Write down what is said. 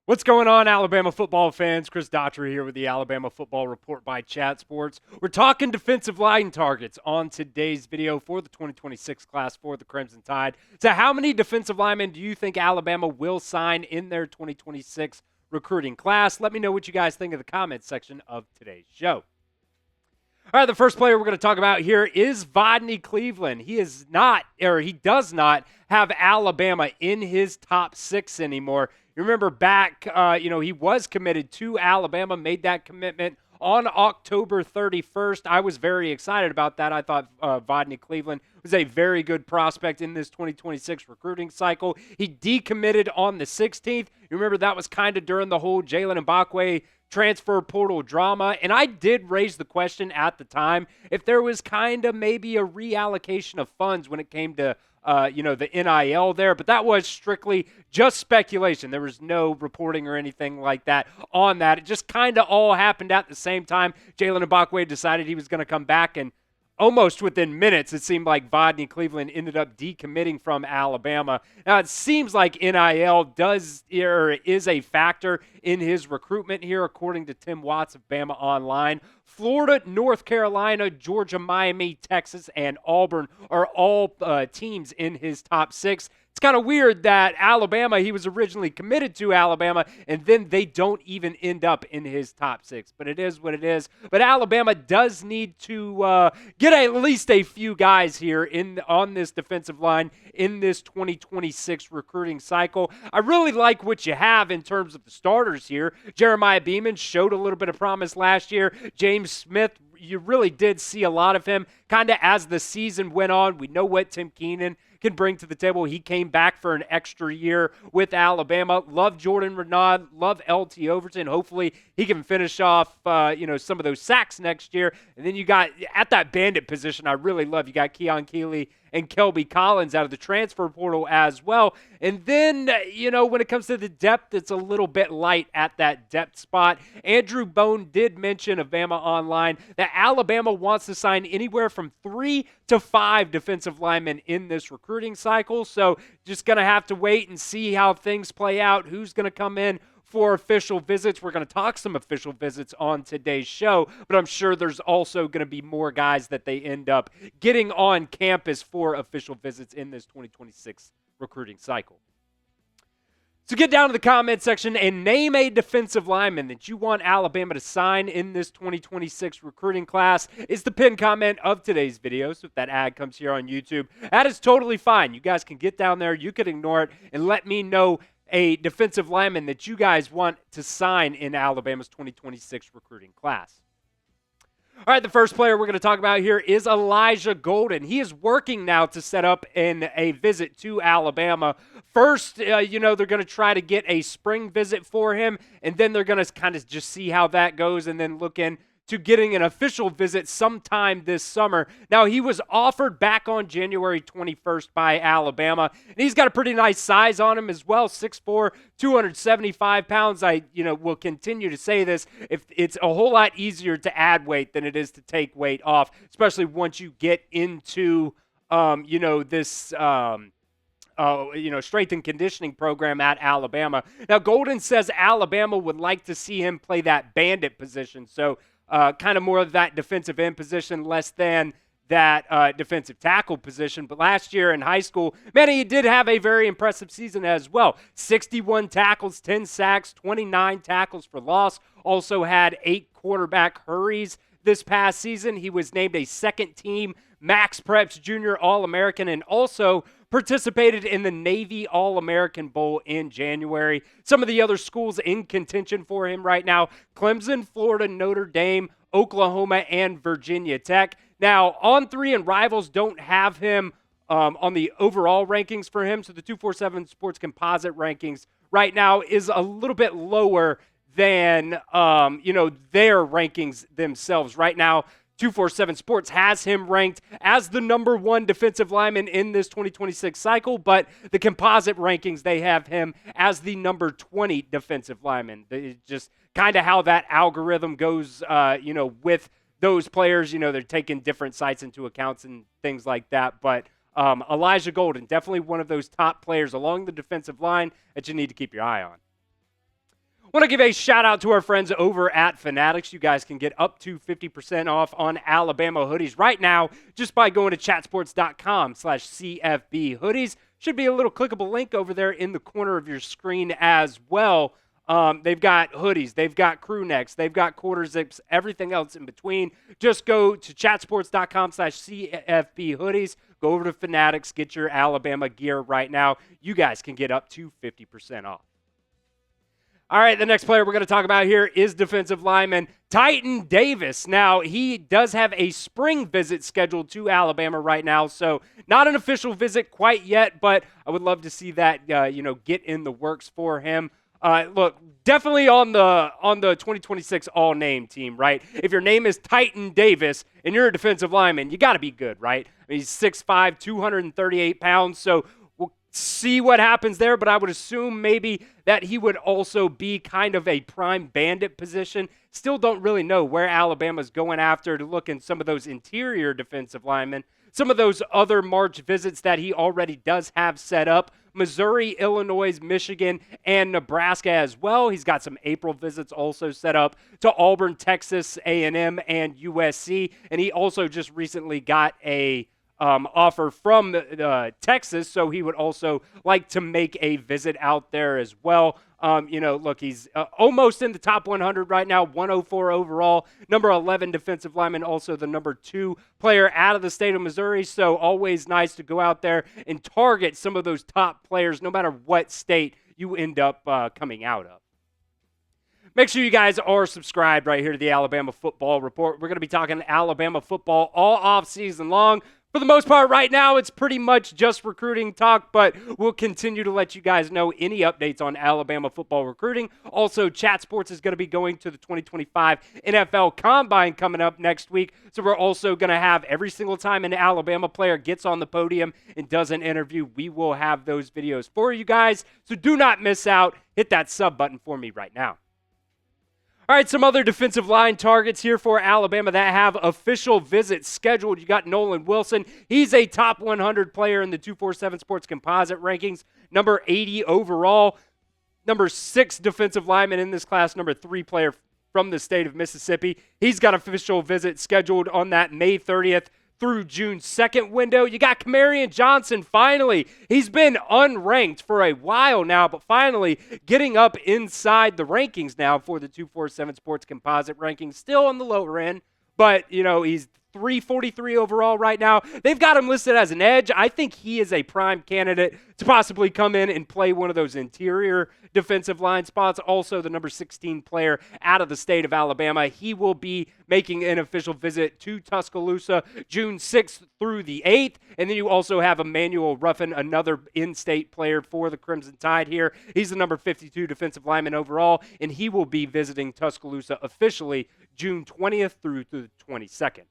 What's going on, Alabama football fans? Chris Daughtery here with the Alabama Football Report by Chat Sports. We're talking defensive line targets on today's video for the 2026 class for the Crimson Tide. So how many defensive linemen do you think Alabama will sign in their 2026 recruiting class? Let me know what you guys think in the comments section of today's show. All right, the first player we're going to talk about here is Vodney Cleveland. He does not have Alabama in his top six anymore. You remember back, he was committed to Alabama, made that commitment on October 31st. I was very excited about that. I thought Vodney Cleveland was a very good prospect in this 2026 recruiting cycle. He decommitted on the 16th. You remember that was kind of during the whole Jalen Mbakwe transfer portal drama, and I did raise the question at the time if there was kind of maybe a reallocation of funds when it came to the NIL there, but that was strictly just speculation. There was no reporting or anything like that on that. It just kind of all happened at the same time. Jalen Mbakwe decided he was going to come back, and almost within minutes, it seemed like Vodney Cleveland ended up decommitting from Alabama. Now, it seems like NIL is a factor in his recruitment here, according to Tim Watts of Bama Online. Florida, North Carolina, Georgia, Miami, Texas, and Auburn are all teams in his top six. It's kind of weird that Alabama, he was originally committed to Alabama, and then they don't even end up in his top six. But it is what it is. But Alabama does need to get at least a few guys here on this defensive line in this 2026 recruiting cycle. I really like what you have in terms of the starters here. Jeremiah Beeman showed a little bit of promise last year. James Smith, you really did see a lot of him kind of as the season went on. We know what Tim Keenan can bring to the table. He came back for an extra year with Alabama. Love Jordan Renaud. Love LT Overton. Hopefully he can finish off, some of those sacks next year. And then you got, at that bandit position, I really love, you got Keon Keeley and Kelby Collins out of the transfer portal as well. And then, when it comes to the depth, it's a little bit light at that depth spot. Andrew Bone did mention of Bama Online that Alabama wants to sign anywhere from 3 to 5 defensive linemen in this recruiting cycle. So just going to have to wait and see how things play out, who's going to come in for official visits. We're going to talk some official visits on today's show, but I'm sure there's also going to be more guys that they end up getting on campus for official visits in this 2026 recruiting cycle. So get down to the comment section and name a defensive lineman that you want Alabama to sign in this 2026 recruiting class. Is the pinned comment of today's video. So if that ad comes here on YouTube, that is totally fine. You guys can get down there, you can ignore it, and let me know a defensive lineman that you guys want to sign in Alabama's 2026 recruiting class. All right, the first player we're going to talk about here is Elijah Golden. He is working now to set up a visit to Alabama. First, they're going to try to get a spring visit for him, and then they're going to kind of just see how that goes and then look in to getting an official visit sometime this summer. Now, he was offered back on January 21st by Alabama, and he's got a pretty nice size on him as well, 6'4", 275 pounds. I will continue to say this. If it's a whole lot easier to add weight than it is to take weight off, especially once you get into, this strength and conditioning program at Alabama. Now, Golden says Alabama would like to see him play that bandit position, so kind of more of that defensive end position, less than that defensive tackle position. But last year in high school, man, he did have a very impressive season as well. 61 tackles, 10 sacks, 29 tackles for loss. Also had 8 quarterback hurries this past season. He was named a second-team Max Preps Junior All-American and also participated in the Navy All-American Bowl in January. Some of the other schools in contention for him right now: Clemson, Florida, Notre Dame, Oklahoma, and Virginia Tech. Now, On3 and Rivals don't have him on the overall rankings for him, so the 247 Sports Composite rankings right now is a little bit lower than, their rankings themselves. Right now, 247 Sports has him ranked as the number 1 defensive lineman in this 2026 cycle, but the composite rankings, they have him as the number 20 defensive lineman. It's just kind of how that algorithm goes, with those players. They're taking different sites into accounts and things like that, but Elijah Golden, definitely one of those top players along the defensive line that you need to keep your eye on. Want to give a shout out to our friends over at Fanatics. You guys can get up to 50% off on Alabama hoodies right now just by going to chatsports.com/CFB hoodies. Should be a little clickable link over there in the corner of your screen as well. They've got hoodies, they've got crew necks, they've got quarter zips, everything else in between. Just go to chatsports.com/CFB hoodies. Go over to Fanatics, get your Alabama gear right now. You guys can get up to 50% off. All right, the next player we're going to talk about here is defensive lineman Titan Davis. Now, he does have a spring visit scheduled to Alabama right now, so not an official visit quite yet, but I would love to see that get in the works for him. Look, definitely on the 2026 all-name team, right? If your name is Titan Davis and you're a defensive lineman, you got to be good, right? I mean, he's 6'5", 238 pounds, so we'll see what happens there, but I would assume maybe that he would also be kind of a prime bandit position. Still don't really know where Alabama's going after to look in some of those interior defensive linemen. Some of those other March visits that he already does have set up, Missouri, Illinois, Michigan, and Nebraska as well. He's got some April visits also set up to Auburn, Texas, A&M, and USC. And he also just recently got a offer from Texas, so he would also like to make a visit out there as well. Look, he's almost in the top 100 right now, 104 overall, number 11 defensive lineman, also the number 2 player out of the state of Missouri. So always nice to go out there and target some of those top players, no matter what state you end up coming out of. Make sure you guys are subscribed right here to the Alabama Football Report. We're going to be talking Alabama football all off season long. For the most part, right now, it's pretty much just recruiting talk, but we'll continue to let you guys know any updates on Alabama football recruiting. Also, Chat Sports is going to be going to the 2025 NFL Combine coming up next week, so we're also going to have every single time an Alabama player gets on the podium and does an interview, we will have those videos for you guys, so do not miss out. Hit that sub button for me right now. All right, some other defensive line targets here for Alabama that have official visits scheduled. You got Nolan Wilson. He's a top 100 player in the 247 Sports Composite rankings, number 80 overall, number 6 defensive lineman in this class, number 3 player from the state of Mississippi. He's got official visit scheduled on that May 30th through June 2nd window. You got Camarion Johnson, finally. He's been unranked for a while now, but finally getting up inside the rankings now for the 247 Sports Composite rankings. Still on the lower end, but, he's 343 overall right now. They've got him listed as an edge. I think he is a prime candidate to possibly come in and play one of those interior defensive line spots. Also, the number 16 player out of the state of Alabama. He will be making an official visit to Tuscaloosa June 6th through the 8th. And then you also have Emmanuel Ruffin, another in-state player for the Crimson Tide here. He's the number 52 defensive lineman overall, and he will be visiting Tuscaloosa officially June 20th through the 22nd.